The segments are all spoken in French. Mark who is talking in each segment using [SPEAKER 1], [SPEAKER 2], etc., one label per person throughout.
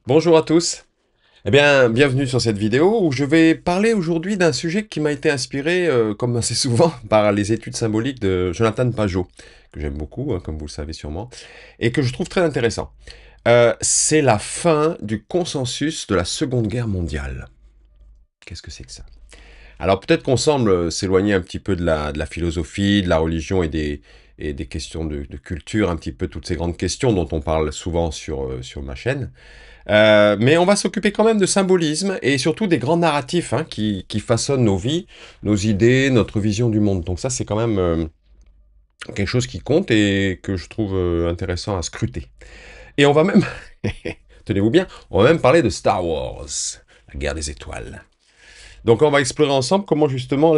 [SPEAKER 1] Bonjour à tous. Eh bien, bienvenue sur cette vidéo où je vais parler aujourd'hui d'un sujet qui m'a été inspiré, comme assez souvent, par les études symboliques de Jonathan Pajot, que j'aime beaucoup, hein, comme vous le savez sûrement, et que je trouve très intéressant. C'est la fin du consensus de la Seconde Guerre mondiale. Qu'est-ce que c'est que ça? Alors peut-être qu'on semble s'éloigner un petit peu de la philosophie, de la religion et des questions de culture, un petit peu toutes ces grandes questions dont on parle souvent sur ma chaîne. Mais on va s'occuper quand même de symbolisme et surtout des grands narratifs hein, qui façonnent nos vies, nos idées, notre vision du monde. Donc ça, c'est quand même quelque chose qui compte et que je trouve intéressant à scruter. Et on va même, tenez-vous bien, on va même parler de Star Wars, la guerre des étoiles. Donc on va explorer ensemble comment justement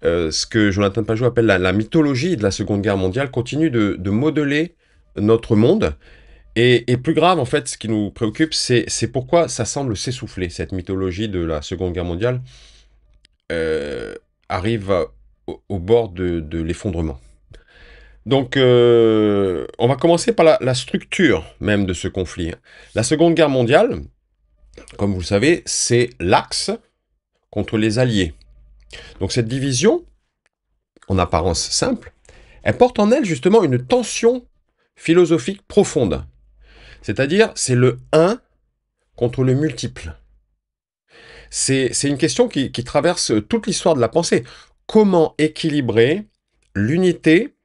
[SPEAKER 1] ce que Jonathan Pajot appelle la mythologie de la Seconde Guerre mondiale continue de modeler notre monde. Et plus grave, en fait, ce qui nous préoccupe, c'est pourquoi ça semble s'essouffler. Cette mythologie de la Seconde Guerre mondiale euh, arrive au bord de l'effondrement. Donc, on va commencer par la structure même de ce conflit. La Seconde Guerre mondiale, comme vous le savez, c'est l'Axe contre les Alliés. Donc cette division, en apparence simple, elle porte en elle justement une tension philosophique profonde. C'est-à-dire, c'est le un contre le multiple. C'est une question qui traverse toute l'histoire de la pensée. Comment équilibrer l'unité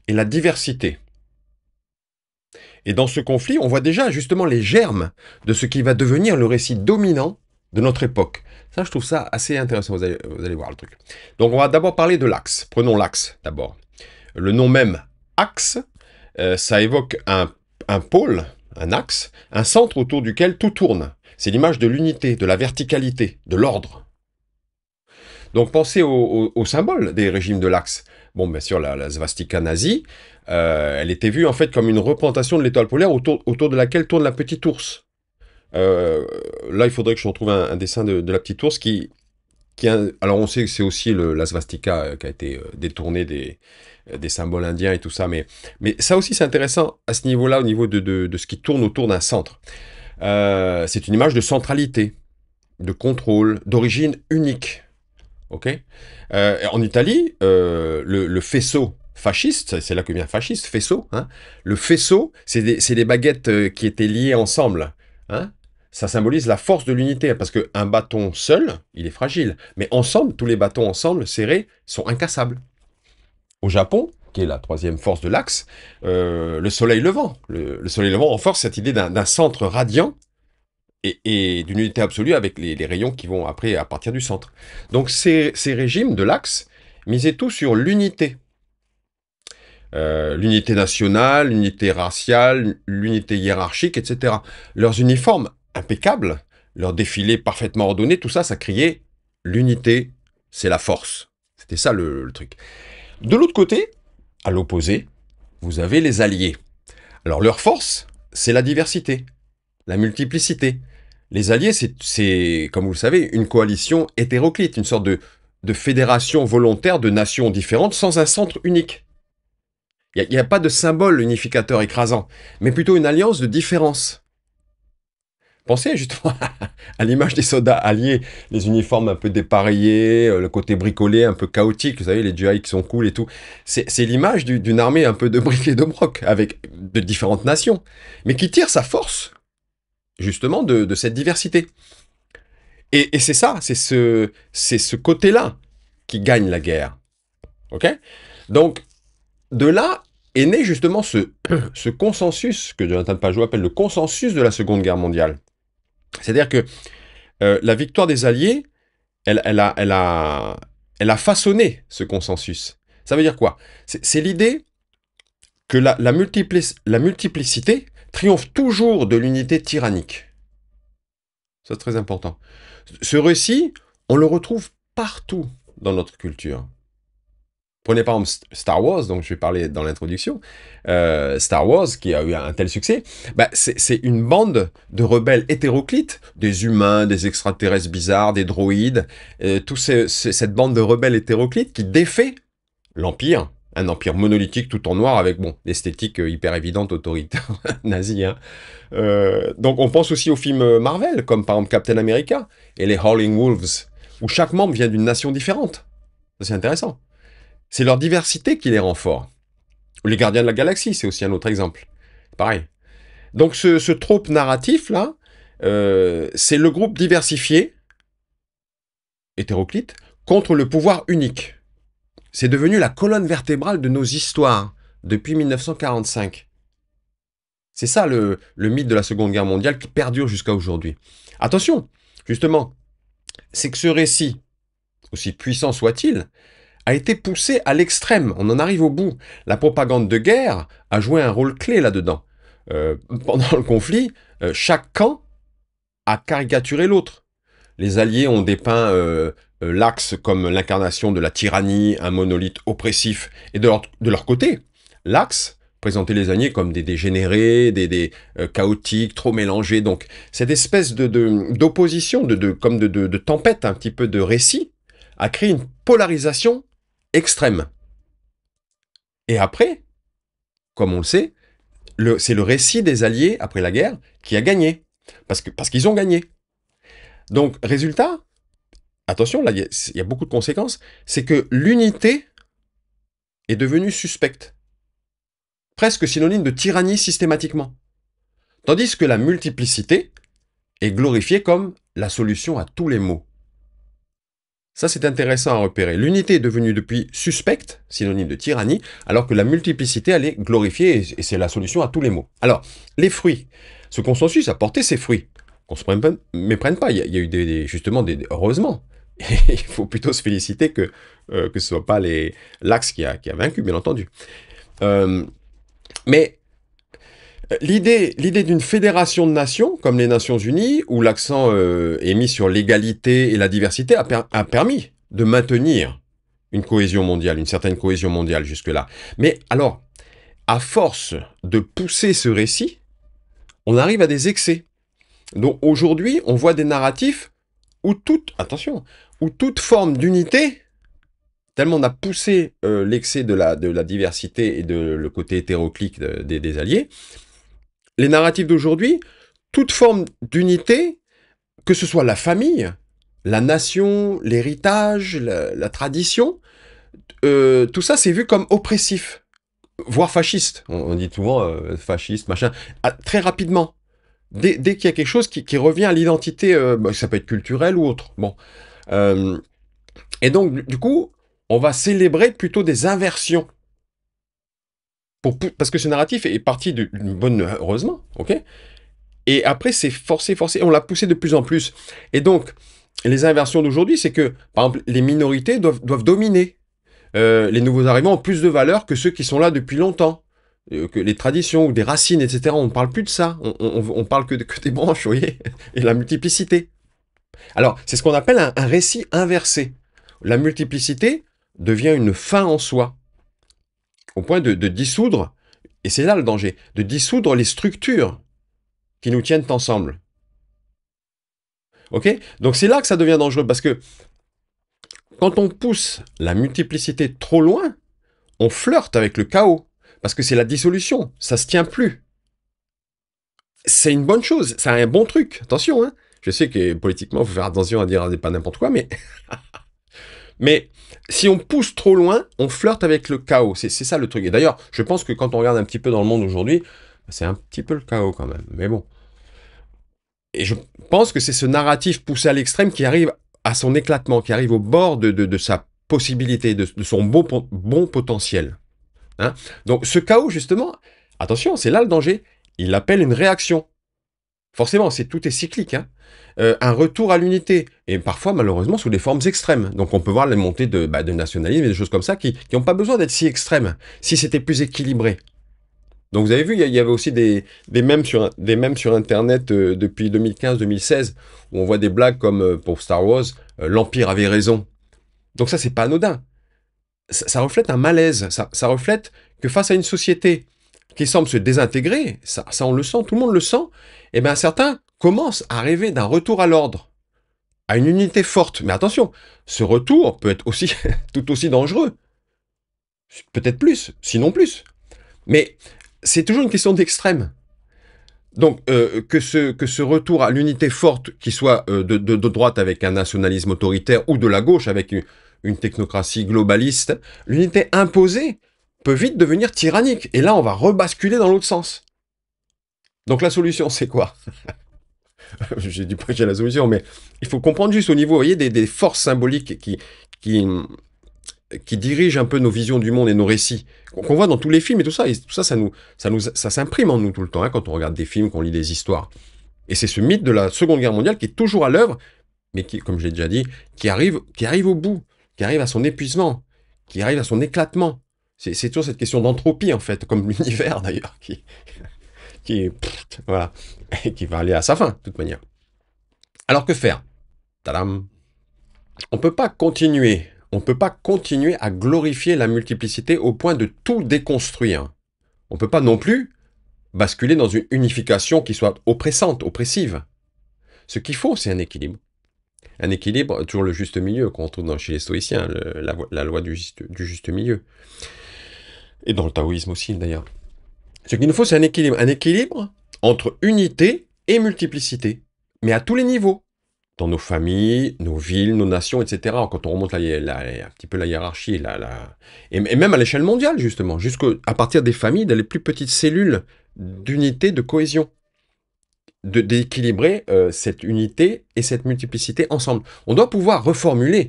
[SPEAKER 1] et la diversité? Et dans ce conflit, on voit déjà justement les germes de ce qui va devenir le récit dominant de notre époque. Ça, je trouve ça assez intéressant, vous allez voir le truc. Donc on va d'abord parler de l'axe. Prenons l'axe d'abord. Le nom même axe, ça évoque un pôle, un axe, un centre autour duquel tout tourne. C'est l'image de l'unité, de la verticalité, de l'ordre. Donc pensez au symbole des régimes de l'Axe. Bon, bien sûr, la svastika nazie, elle était vue en fait comme une représentation de l'étoile polaire autour de laquelle tourne la petite ours. Là, il faudrait que je retrouve un dessin de la petite ours alors on sait que c'est aussi la svastika qui a été détournée des symboles indiens et tout ça, mais ça aussi c'est intéressant à ce niveau-là, au niveau de ce qui tourne autour d'un centre. C'est une image de centralité, de contrôle, d'origine unique. Ok. En Italie, le faisceau fasciste, c'est là que vient fasciste, faisceau. Hein, le faisceau, c'est des baguettes qui étaient liées ensemble. Hein, ça symbolise la force de l'unité, parce qu'un bâton seul, il est fragile. Mais ensemble, tous les bâtons ensemble, serrés, sont incassables. Au Japon, qui est la troisième force de l'axe, le soleil levant. Le soleil levant renforce cette idée d'un centre radiant et d'une unité absolue avec les rayons qui vont après à partir du centre. Donc ces régimes de l'axe misaient tout sur l'unité. L'unité nationale, l'unité raciale, l'unité hiérarchique, etc. Leurs uniformes impeccables, leurs défilés parfaitement ordonnés, tout ça, ça criait l'unité, c'est la force. C'était ça le truc. De l'autre côté, à l'opposé, vous avez les alliés. Alors leur force, c'est la diversité, la multiplicité. Les Alliés, comme vous le savez, une coalition hétéroclite, une sorte de fédération volontaire de nations différentes sans un centre unique. Il n'y a pas de symbole unificateur écrasant, mais plutôt une alliance de différences. Pensez justement à l'image des soldats alliés, les uniformes un peu dépareillés, le côté bricolé, un peu chaotique, vous savez, les GI qui sont cool et tout. C'est l'image d'une armée un peu de briques et de broc, avec de différentes nations, mais qui tire sa force, justement, de cette diversité. Et c'est ça, c'est ce côté-là qui gagne la guerre. Ok? Donc, de là est né justement ce consensus que Jonathan Pajot appelle le consensus de la Seconde Guerre mondiale. C'est-à-dire que la victoire des Alliés, elle a façonné ce consensus. Ça veut dire quoi? C'est l'idée que la multiplicité triomphe toujours de l'unité tyrannique. Ça, c'est très important. Ce récit, on le retrouve partout dans notre culture. Prenez par exemple Star Wars, dont je vais parler dans l'introduction. Star Wars, qui a eu un tel succès, c'est une bande de rebelles hétéroclites, des humains, des extraterrestres bizarres, des droïdes, cette bande de rebelles hétéroclites qui défait l'Empire, Un empire monolithique tout en noir avec, bon, l'esthétique hyper évidente, autoritaire, nazie. Hein. Donc on pense aussi aux films Marvel, comme par exemple Captain America et les Howling Wolves, où chaque membre vient d'une nation différente. Ça, c'est intéressant. C'est leur diversité qui les rend forts. Les Gardiens de la Galaxie, c'est aussi un autre exemple. Pareil. Donc ce trope narratif-là, c'est le groupe diversifié, hétéroclite, contre le pouvoir unique. C'est devenu la colonne vertébrale de nos histoires depuis 1945. C'est ça le mythe de la Seconde Guerre mondiale qui perdure jusqu'à aujourd'hui. Attention, justement, c'est que ce récit, aussi puissant soit-il, a été poussé à l'extrême. On en arrive au bout. La propagande de guerre a joué un rôle clé là-dedans. Pendant le conflit, chaque camp a caricaturé l'autre. Les Alliés ont dépeint l'Axe comme l'incarnation de la tyrannie, un monolithe oppressif. Et de leur côté, l'Axe présentait les Alliés comme des dégénérés, des chaotiques, trop mélangés. Donc cette espèce d'opposition, comme de tempête, un petit peu de récit, a créé une polarisation extrême. Et après, comme on le sait, c'est le récit des Alliés après la guerre qui a gagné. Parce qu'ils ont gagné. Donc, résultat, attention, là, il y a beaucoup de conséquences, c'est que l'unité est devenue suspecte. Presque synonyme de tyrannie systématiquement. Tandis que la multiplicité est glorifiée comme la solution à tous les maux. Ça, c'est intéressant à repérer. L'unité est devenue depuis suspecte, synonyme de tyrannie, alors que la multiplicité, elle est glorifiée et c'est la solution à tous les maux. Alors, les fruits. Ce consensus a porté ses fruits. Qu'on ne se méprenne pas. Il y a eu justement heureusement. Il faut plutôt se féliciter que ce ne soit pas l'Axe qui a vaincu, bien entendu. Mais l'idée d'une fédération de nations, comme les Nations Unies, où l'accent est mis sur l'égalité et la diversité, a permis de maintenir une cohésion mondiale, une certaine cohésion mondiale jusque-là. Mais alors, à force de pousser ce récit, on arrive à des excès. Donc aujourd'hui, on voit des narratifs où toute forme d'unité, tellement on a poussé l'excès de la diversité et le côté hétéroclite des Alliés, les narratifs d'aujourd'hui, toute forme d'unité, que ce soit la famille, la nation, l'héritage, la tradition, tout ça c'est vu comme oppressif, voire fasciste. On dit souvent fasciste, machin, très rapidement. Dès qu'il y a quelque chose qui revient à l'identité, ça peut être culturel ou autre. Bon. Et donc, du coup, on va célébrer plutôt des inversions. Parce que ce narratif est parti d'une bonne... Heureusement, ok. Et après, c'est forcé. On l'a poussé de plus en plus. Et donc, les inversions d'aujourd'hui, c'est que, par exemple, les minorités doivent dominer. Les nouveaux arrivants ont plus de valeur que ceux qui sont là depuis longtemps. Que les traditions ou des racines, etc. On ne parle plus de ça. On parle que des branches, vous voyez, et la multiplicité. Alors, c'est ce qu'on appelle un récit inversé. La multiplicité devient une fin en soi, au point de dissoudre, et c'est là le danger, de dissoudre les structures qui nous tiennent ensemble. Ok? Donc c'est là que ça devient dangereux, parce que quand on pousse la multiplicité trop loin, on flirte avec le chaos. Parce que c'est la dissolution, ça se tient plus. C'est une bonne chose, c'est un bon truc, attention, hein. Je sais que politiquement, il faut faire attention à dire pas n'importe quoi, mais si on pousse trop loin, on flirte avec le chaos, c'est ça le truc. Et d'ailleurs, je pense que quand on regarde un petit peu dans le monde aujourd'hui, c'est un petit peu le chaos quand même, mais bon. Et je pense que c'est ce narratif poussé à l'extrême qui arrive à son éclatement, qui arrive au bord de sa possibilité, de son bon potentiel. Hein. Donc ce chaos, justement, attention, c'est là le danger, il appelle une réaction. Forcément, tout est cyclique. Hein. Un retour à l'unité, et parfois, malheureusement, sous des formes extrêmes. Donc on peut voir les montées de nationalisme et des choses comme ça qui n'ont pas besoin d'être si extrêmes, si c'était plus équilibré. Donc vous avez vu, il y avait aussi des mèmes sur Internet depuis 2015-2016, où on voit des blagues comme, pour Star Wars, l'Empire avait raison. Donc ça, c'est pas anodin. Ça reflète un malaise, ça reflète que face à une société qui semble se désintégrer, ça on le sent, tout le monde le sent, et bien certains commencent à rêver d'un retour à l'ordre, à une unité forte. Mais attention, ce retour peut être aussi tout aussi dangereux. peut-être plus, sinon plus. Mais c'est toujours une question d'extrême. Donc, que ce retour à l'unité forte, qui soit de droite avec un nationalisme autoritaire, ou de la gauche avec une technocratie globaliste, l'unité imposée peut vite devenir tyrannique. Et là, on va rebasculer dans l'autre sens. Donc la solution, c'est quoi? Je dis pas que j'ai la solution, mais il faut comprendre juste au niveau, vous voyez, des forces symboliques qui, qui dirigent un peu nos visions du monde et nos récits, qu'on voit dans tous les films et tout ça. Et tout ça, ça s'imprime en nous tout le temps, hein, quand on regarde des films, qu'on lit des histoires. Et c'est ce mythe de la Seconde Guerre mondiale qui est toujours à l'œuvre, mais qui, comme je l'ai déjà dit, qui arrive au bout, qui arrive à son épuisement, qui arrive à son éclatement. C'est toujours cette question d'entropie, en fait, comme l'univers d'ailleurs, voilà, et qui va aller à sa fin, de toute manière. Alors que faire? Tadam! On peut pas continuer à glorifier la multiplicité au point de tout déconstruire. On peut pas non plus basculer dans une unification qui soit oppressante, oppressive. Ce qu'il faut, c'est un équilibre. Un équilibre, toujours le juste milieu qu'on trouve chez les stoïciens, la loi du juste milieu. Et dans le taoïsme aussi, d'ailleurs. Ce qu'il nous faut, c'est un équilibre entre unité et multiplicité, mais à tous les niveaux. Dans nos familles, nos villes, nos nations, etc. Quand on remonte un petit peu la hiérarchie, et même à l'échelle mondiale, justement, jusqu'à partir des familles, dans les plus petites cellules d'unité, de cohésion, d'équilibrer cette unité et cette multiplicité ensemble. On doit pouvoir reformuler,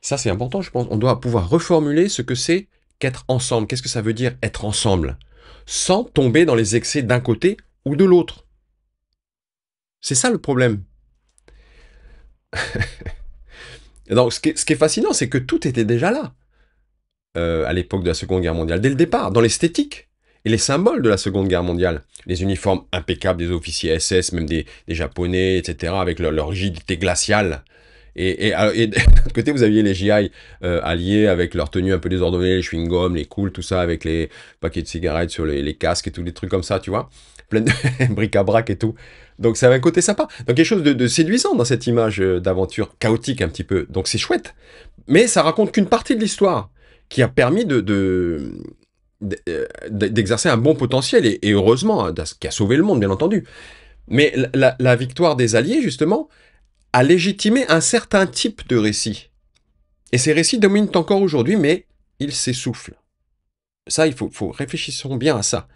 [SPEAKER 1] ça c'est important je pense, on doit pouvoir reformuler ce que c'est qu'être ensemble. Qu'est-ce que ça veut dire être ensemble? Sans tomber dans les excès d'un côté ou de l'autre. C'est ça le problème. Donc, ce qui est fascinant, c'est que tout était déjà là, à l'époque de la Seconde Guerre mondiale, dès le départ, dans l'esthétique et les symboles de la Seconde Guerre mondiale. Les uniformes impeccables des officiers SS, même des Japonais, etc., avec leur rigidité glaciale. Et de l'autre côté, vous aviez les GI alliés avec leur tenue un peu désordonnée, les chewing-gums, les cools, tout ça, avec les paquets de cigarettes sur les casques et tous les trucs comme ça, tu vois, plein de bric-à-brac et tout. Donc ça avait un côté sympa. Donc quelque chose de séduisant dans cette image d'aventure chaotique un petit peu. Donc c'est chouette. Mais ça raconte qu'une partie de l'histoire qui a permis d'exercer un bon potentiel, et heureusement, hein, qui a sauvé le monde, bien entendu. Mais la victoire des Alliés, justement, a légitimé un certain type de récit. Et ces récits dominent encore aujourd'hui, mais ils s'essoufflent. Ça, il faut réfléchissons bien à ça.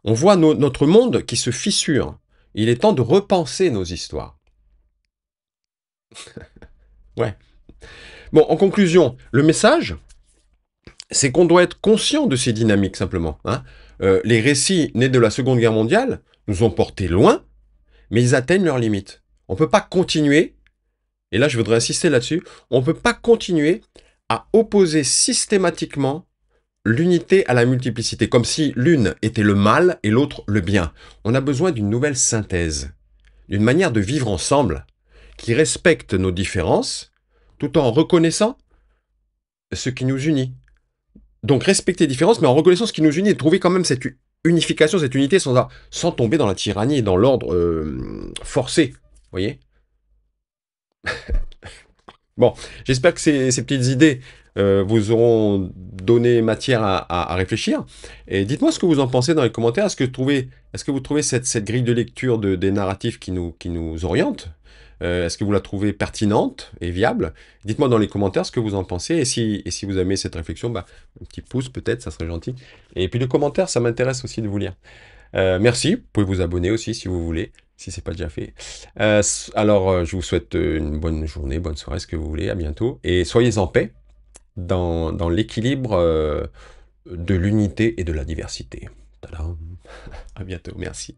[SPEAKER 1] On voit notre monde qui se fissure. Il est temps de repenser nos histoires. Ouais. Bon, en conclusion, le message, c'est qu'on doit être conscient de ces dynamiques, simplement. Hein. Les récits nés de la Seconde Guerre mondiale nous ont portés loin, mais ils atteignent leurs limites. On ne peut pas continuer, et là je voudrais insister là-dessus, on ne peut pas continuer à opposer systématiquement l'unité à la multiplicité, comme si l'une était le mal et l'autre le bien. On a besoin d'une nouvelle synthèse, d'une manière de vivre ensemble, qui respecte nos différences, tout en reconnaissant ce qui nous unit. Donc respecter les différences, mais en reconnaissant ce qui nous unit, et trouver quand même cette unification, cette unité, sans tomber dans la tyrannie et dans l'ordre forcé. Vous voyez? Bon, j'espère que ces petites idées vous auront donné matière à réfléchir. Et dites-moi ce que vous en pensez dans les commentaires. Est-ce que vous trouvez cette grille de lecture des narratifs qui nous oriente? Est-ce que vous la trouvez pertinente et viable? Dites-moi dans les commentaires ce que vous en pensez. Et si vous aimez cette réflexion, bah, un petit pouce peut-être, ça serait gentil. Et puis les commentaires, ça m'intéresse aussi de vous lire. Merci, vous pouvez vous abonner aussi si vous voulez, si c'est pas déjà fait. Alors, je vous souhaite une bonne journée, bonne soirée, ce que vous voulez, à bientôt. Et soyez en paix dans l'équilibre de l'unité et de la diversité. Tadam. À bientôt, merci.